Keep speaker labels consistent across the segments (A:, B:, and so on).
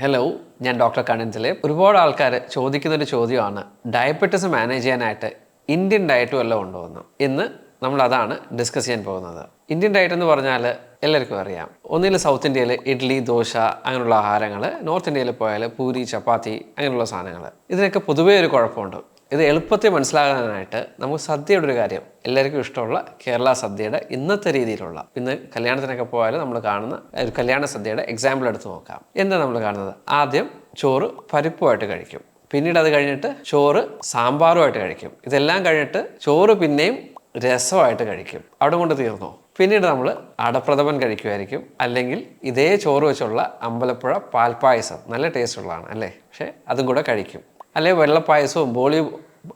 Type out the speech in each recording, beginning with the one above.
A: Hello, ഞാൻ doctor കണിൻസിലെ. ഒരുപാട് ആൾക്കാർ ചോദിക്കുന്നൊരു ചോദ്യമാണ്, ഡയബറ്റിസ് മാനേജ് ചെയ്യാനായിട്ട് ഇന്ത്യൻ ഡയറ്റ് വല്ലതും ഉണ്ടോ എന്ന്. ഇന്ന് നമ്മൾ അതാണ് ഡിസ്കസ് ചെയ്യാൻ പോകുന്നത്. ഇന്ത്യൻ ഡയറ്റ് എന്ന് പറഞ്ഞാൽ എല്ലാവർക്കും അറിയാം. ഒന്നിൽ സൗത്ത് ഇന്ത്യയിൽ ഇഡ്ഡലി, ദോശ അങ്ങനെയുള്ള ആഹാരങ്ങൾ, നോർത്ത് ഇന്ത്യയിൽ പോയാൽ പൂരി, ചപ്പാത്തി അങ്ങനെയുള്ള സാധനങ്ങൾ. ഇതിനൊക്കെ പൊതുവേ ഒരു കുഴപ്പമുണ്ട്. ഇത് എളുപ്പത്തിൽ മനസ്സിലാകാനായിട്ട് നമുക്ക് സദ്യയുടെ ഒരു കാര്യം, എല്ലാവർക്കും ഇഷ്ടമുള്ള കേരള സദ്യയുടെ ഇന്നത്തെ രീതിയിലുള്ള, ഇന്ന് കല്യാണത്തിനൊക്കെ പോയാൽ നമ്മൾ കാണുന്ന ഒരു കല്യാണ സദ്യയുടെ എക്സാമ്പിൾ എടുത്ത് നോക്കാം. എന്താ നമ്മൾ കാണുന്നത്? ആദ്യം ചോറ് പരിപ്പുമായിട്ട് കഴിക്കും, പിന്നീട് അത് കഴിഞ്ഞിട്ട് ചോറ് സാമ്പാറുമായിട്ട് കഴിക്കും, ഇതെല്ലാം കഴിഞ്ഞിട്ട് ചോറ് പിന്നെയും രസമായിട്ട് കഴിക്കും. അവിടെ കൊണ്ട് തീർന്നോ? പിന്നീട് നമ്മൾ അടപ്രഥമൻ കഴിക്കുമായിരിക്കും, അല്ലെങ്കിൽ ഇതേ ചോറ് വെച്ചുള്ള അമ്പലപ്പുഴ പാൽപ്പായസം, നല്ല ടേസ്റ്റ് ഉള്ളതാണ് അല്ലേ, പക്ഷേ അതും കൂടെ കഴിക്കും. അല്ലെങ്കിൽ വെള്ളപ്പായസവും ബോളി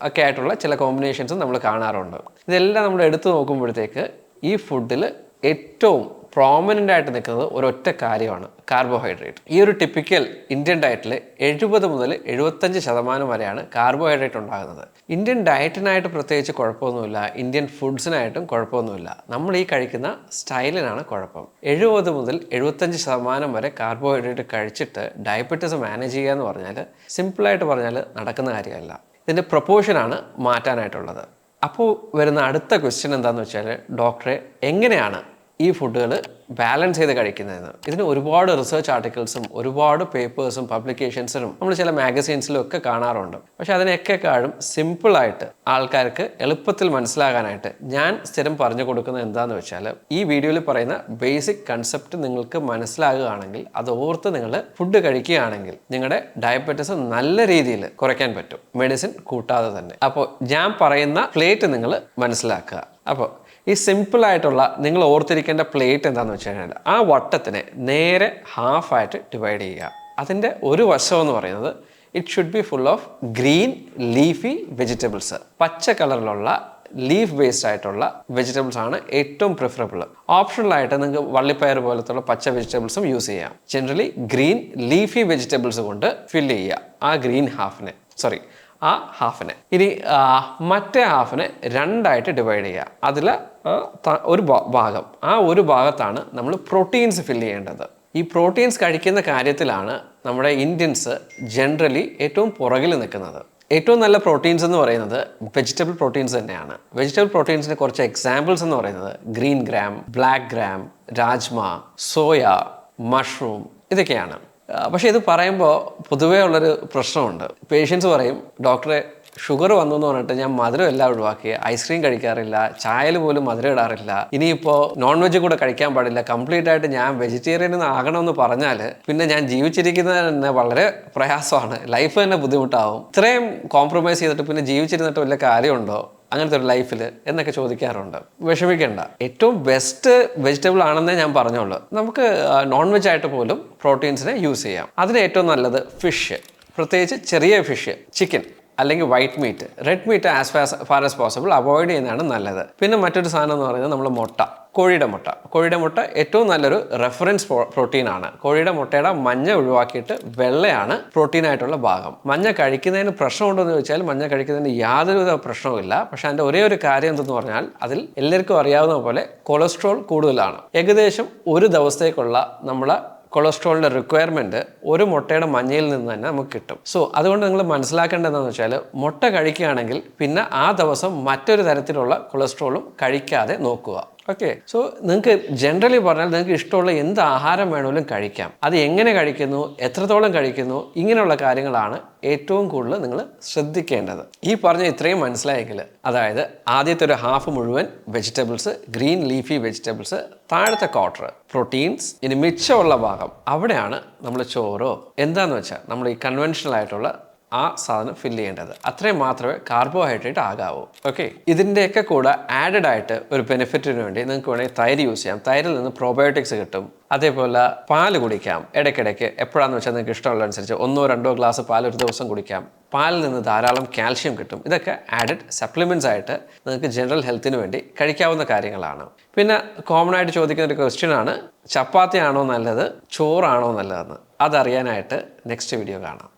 A: ഒക്കെ ആയിട്ടുള്ള ചില കോമ്പിനേഷൻസും നമ്മൾ കാണാറുണ്ട്. ഇതെല്ലാം നമ്മൾ എടുത്തു നോക്കുമ്പോഴത്തേക്ക് ഈ ഫുഡിൽ ഏറ്റവും പ്രോമിനൻ്റ് ആയിട്ട് നിൽക്കുന്നത് ഒരൊറ്റ കാര്യമാണ്, കാർബോഹൈഡ്രേറ്റ്. ഈ ഒരു ടിപ്പിക്കൽ ഇന്ത്യൻ ഡയറ്റിൽ 70 മുതൽ 75% വരെയാണ് കാർബോഹൈഡ്രേറ്റ് ഉണ്ടാകുന്നത്. ഇന്ത്യൻ ഡയറ്റിനായിട്ട് പ്രത്യേകിച്ച് കുഴപ്പമൊന്നുമില്ല, ഇന്ത്യൻ ഫുഡ്സിനായിട്ടും കുഴപ്പമൊന്നുമില്ല. നമ്മൾ ഈ കഴിക്കുന്ന സ്റ്റൈലിനാണ് കുഴപ്പം. 70 മുതൽ 75% വരെ കാർബോഹൈഡ്രേറ്റ് കഴിച്ചിട്ട് ഡയബറ്റിസ് മാനേജ് ചെയ്യുക എന്ന് പറഞ്ഞാൽ, സിമ്പിളായിട്ട് പറഞ്ഞാൽ നടക്കുന്ന കാര്യമല്ല. ഇതിൻ്റെ പ്രൊപ്പോർഷനാണ് മാറ്റാനായിട്ടുള്ളത്. അപ്പോൾ വരുന്ന അടുത്ത ക്വസ്റ്റ്യൻ എന്താണെന്ന് വെച്ചാൽ, ഡോക്ടറെ എങ്ങനെയാണ് ഈ ഫുഡുകൾ ബാലൻസ് ചെയ്ത് കഴിക്കുന്നതെന്ന്. ഇതിന് ഒരുപാട് റിസർച്ച് ആർട്ടിക്കിൾസും ഒരുപാട് പേപ്പേഴ്സും പബ്ലിക്കേഷൻസിനും നമ്മൾ ചില മാഗസീൻസിലും ഒക്കെ കാണാറുണ്ട്. പക്ഷെ അതിനൊക്കെക്കാളും സിമ്പിളായിട്ട് ആൾക്കാർക്ക് എളുപ്പത്തിൽ മനസ്സിലാകാനായിട്ട് ഞാൻ സ്ഥിരം പറഞ്ഞു കൊടുക്കുന്നത് എന്താണെന്ന് വെച്ചാൽ, ഈ വീഡിയോയിൽ പറയുന്ന ബേസിക് കൺസെപ്റ്റ് നിങ്ങൾക്ക് മനസ്സിലാകുകയാണെങ്കിൽ, അത് ഓർത്ത് നിങ്ങൾ ഫുഡ് കഴിക്കുകയാണെങ്കിൽ നിങ്ങളുടെ ഡയബറ്റിസ് നല്ല രീതിയിൽ കുറയ്ക്കാൻ പറ്റും, മെഡിസിൻ കൂട്ടാതെ തന്നെ. അപ്പോൾ ഞാൻ പറയുന്ന പ്ലേറ്റ് നിങ്ങൾ മനസ്സിലാക്കുക. അപ്പോൾ ഈ സിമ്പിളായിട്ടുള്ള നിങ്ങൾ ഓർത്തിരിക്കേണ്ട പ്ലേറ്റ് എന്താണെന്ന് വെച്ച് കഴിഞ്ഞാൽ, ആ വട്ടത്തിനെ നേരെ ഹാഫായിട്ട് ഡിവൈഡ് ചെയ്യുക. അതിൻ്റെ ഒരു വശം എന്ന് പറയുന്നത് it should be full of green leafy vegetables. പച്ച കളറിലുള്ള ലീഫ് ബേസ്ഡ് ആയിട്ടുള്ള വെജിറ്റബിൾസ് ആണ് ഏറ്റവും പ്രിഫറബിൾ. ഓപ്ഷണലായിട്ട് നിങ്ങൾക്ക് വള്ളിപ്പയർ പോലത്തുള്ള പച്ച വെജിറ്റബിൾസും യൂസ് ചെയ്യാം. ജനറലി ഗ്രീൻ ലീഫി വെജിറ്റബിൾസ് കൊണ്ട് ഫില്ല് ചെയ്യുക ആ ഗ്രീൻ ഹാഫിനെ, ആ ഹാഫിനെ. ഇനി മറ്റേ ഹാഫിനെ രണ്ടായിട്ട് ഡിവൈഡ് ചെയ്യുക. അതിൽ ഒരു ഭാഗം, ആ ഒരു ഭാഗത്താണ് നമ്മൾ പ്രോട്ടീൻസ് ഫില്ല് ചെയ്യേണ്ടത്. ഈ പ്രോട്ടീൻസ് കഴിക്കുന്ന കാര്യത്തിലാണ് നമ്മുടെ ഇന്ത്യൻസ് ജനറലി ഏറ്റവും പുറകിൽ നിൽക്കുന്നത്. ഏറ്റവും നല്ല പ്രോട്ടീൻസ് എന്ന് പറയുന്നത് വെജിറ്റബിൾ പ്രോട്ടീൻസ് തന്നെയാണ്. വെജിറ്റബിൾ പ്രോട്ടീൻസിന് കുറച്ച് എക്സാമ്പിൾസ് എന്ന് പറയുന്നത് green gram, black gram, rajma, soya, mushroom, ഇതൊക്കെയാണ്. പക്ഷേ ഇത് പറയുമ്പോൾ പൊതുവേ ഉള്ളൊരു പ്രശ്നമുണ്ട്. പേഷ്യൻസ് പറയും, ഡോക്ടറെ ഷുഗർ വന്നു എന്ന് പറഞ്ഞിട്ട് ഞാൻ മധുരം എല്ലാം ഒഴിവാക്കി, ഐസ്ക്രീം കഴിക്കാറില്ല, ചായയിൽ പോലും മധുരം ഇടാറില്ല, ഇനിയിപ്പോൾ നോൺ വെജ് കൂടെ കഴിക്കാൻ പാടില്ല, കംപ്ലീറ്റ് ആയിട്ട് ഞാൻ വെജിറ്റേറിയൻ ആകണമെന്ന് പറഞ്ഞാൽ പിന്നെ ഞാൻ ജീവിച്ചിരിക്കുന്നത് തന്നെ വളരെ പ്രയാസമാണ്, ലൈഫ് തന്നെ ബുദ്ധിമുട്ടാവും. ഇത്രയും കോംപ്രമൈസ് ചെയ്തിട്ട് പിന്നെ ജീവിച്ചിരുന്നിട്ട് വല്ല കാര്യമുണ്ടോ അങ്ങനത്തെ ഒരു ലൈഫിൽ എന്നൊക്കെ ചോദിക്കാറുണ്ട്. വിഷമിക്കേണ്ട, ഏറ്റവും ബെസ്റ്റ് വെജിറ്റബിൾ ആണെന്നേ ഞാൻ പറഞ്ഞോളൂ. നമുക്ക് നോൺ വെജ് ആയിട്ട് പോലും പ്രോട്ടീൻസിനെ യൂസ് ചെയ്യാം. അതിന് ഏറ്റവും നല്ലത് ഫിഷ്, പ്രത്യേകിച്ച് ചെറിയ ഫിഷ്, ചിക്കൻ അല്ലെങ്കിൽ white meet. Red meat as far as possible avoid ചെയ്യുന്നതാണ് നല്ലത്. പിന്നെ മറ്റൊരു സാധനം എന്ന് പറയുന്നത് നമ്മൾ മുട്ട, കോഴിയുടെ മുട്ട ഏറ്റവും നല്ലൊരു റെഫറൻസ് പ്രോട്ടീനാണ്. കോഴിയുടെ മുട്ടയുടെ മഞ്ഞ ഒഴിവാക്കിയിട്ട് വെള്ളയാണ് പ്രോട്ടീനായിട്ടുള്ള ഭാഗം. മഞ്ഞ കഴിക്കുന്നതിന് പ്രശ്നമുണ്ടോ എന്ന് ചോദിച്ചാൽ, മഞ്ഞ കഴിക്കുന്നതിന് യാതൊരുവിധ പ്രശ്നവുമില്ല. പക്ഷെ അതിൻ്റെ ഒരേ ഒരു കാര്യം എന്തെന്ന് പറഞ്ഞാൽ, അതിൽ എല്ലാവർക്കും അറിയാവുന്ന പോലെ കൊളസ്ട്രോൾ കൂടുതലാണ്. ഏകദേശം ഒരു ദിവസത്തേക്കുള്ള നമ്മളെ കൊളസ്ട്രോളിൻ്റെ റിക്വയർമെൻറ്റ് ഒരു മുട്ടയുടെ മഞ്ഞയിൽ നിന്ന് തന്നെ നമുക്ക് കിട്ടും. സോ അതുകൊണ്ട് നിങ്ങൾ മനസ്സിലാക്കേണ്ടതെന്ന് വെച്ചാൽ, മുട്ട കഴിക്കുകയാണെങ്കിൽ പിന്നെ ആ ദിവസം മറ്റൊരു തരത്തിലുള്ള കൊളസ്ട്രോളും കഴിക്കാതെ നോക്കുക. ഓക്കെ. സോ നിങ്ങൾക്ക് ജനറലി പറഞ്ഞാൽ നിങ്ങൾക്ക് ഇഷ്ടമുള്ള എന്ത് ആഹാരം വേണമെങ്കിലും കഴിക്കാം. അത് എങ്ങനെ കഴിക്കുന്നു, എത്രത്തോളം കഴിക്കുന്നു, ഇങ്ങനെയുള്ള കാര്യങ്ങളാണ് ഏറ്റവും കൂടുതൽ നിങ്ങൾ ശ്രദ്ധിക്കേണ്ടത്. ഈ പറഞ്ഞ ഇത്രയും മനസ്സിലായെങ്കിൽ, അതായത് ആദ്യത്തെ ഒരു ഹാഫ് മുഴുവൻ വെജിറ്റബിൾസ്, ഗ്രീൻ ലീഫി വെജിറ്റബിൾസ്, താഴത്തെ ക്വാർട്ടർ പ്രോട്ടീൻസ്, ഇനി മിച്ചമുള്ള ഭാഗം അവിടെയാണ് നമ്മൾ ചോറോ എന്താന്ന് വെച്ചാൽ നമ്മൾ ഈ കൺവെൻഷണൽ ആയിട്ടുള്ള ആ സാധനം ഫില്ല് ചെയ്യേണ്ടത്. അത്രയും മാത്രമേ കാർബോഹൈഡ്രേറ്റ് ആകാവൂ. ഓക്കെ. ഇതിൻ്റെയൊക്കെ കൂടെ ആഡഡ് ആയിട്ട് ഒരു ബെനിഫിറ്റിന് വേണ്ടി നിങ്ങൾക്ക് വേണമെങ്കിൽ തൈര് യൂസ് ചെയ്യാം. തൈരിൽ നിന്ന് പ്രോബയോട്ടിക്സ് കിട്ടും. അതേപോലെ പാല് കുടിക്കാം ഇടയ്ക്കിടയ്ക്ക്. എപ്പോഴാണെന്ന് വെച്ചാൽ നിങ്ങൾക്ക് ഇഷ്ടമുള്ള അനുസരിച്ച് 1-2 ഗ്ലാസ് പാൽ ഒരു ദിവസം കുടിക്കാം. പാലിൽ നിന്ന് ധാരാളം കാൽഷ്യം കിട്ടും. ഇതൊക്കെ ആഡഡ് സപ്ലിമെൻറ്റ്സ് ആയിട്ട് നിങ്ങൾക്ക് ജനറൽ ഹെൽത്തിന് വേണ്ടി കഴിക്കാവുന്ന കാര്യങ്ങളാണ്. പിന്നെ കോമൺ ആയിട്ട് ചോദിക്കുന്ന ഒരു ക്വസ്റ്റ്യൻ ആണ്, ചപ്പാത്തി ആണോ നല്ലത്, ചോറാണോ നല്ലതെന്ന്. അതറിയാനായിട്ട് നെക്സ്റ്റ് വീഡിയോ കാണാം.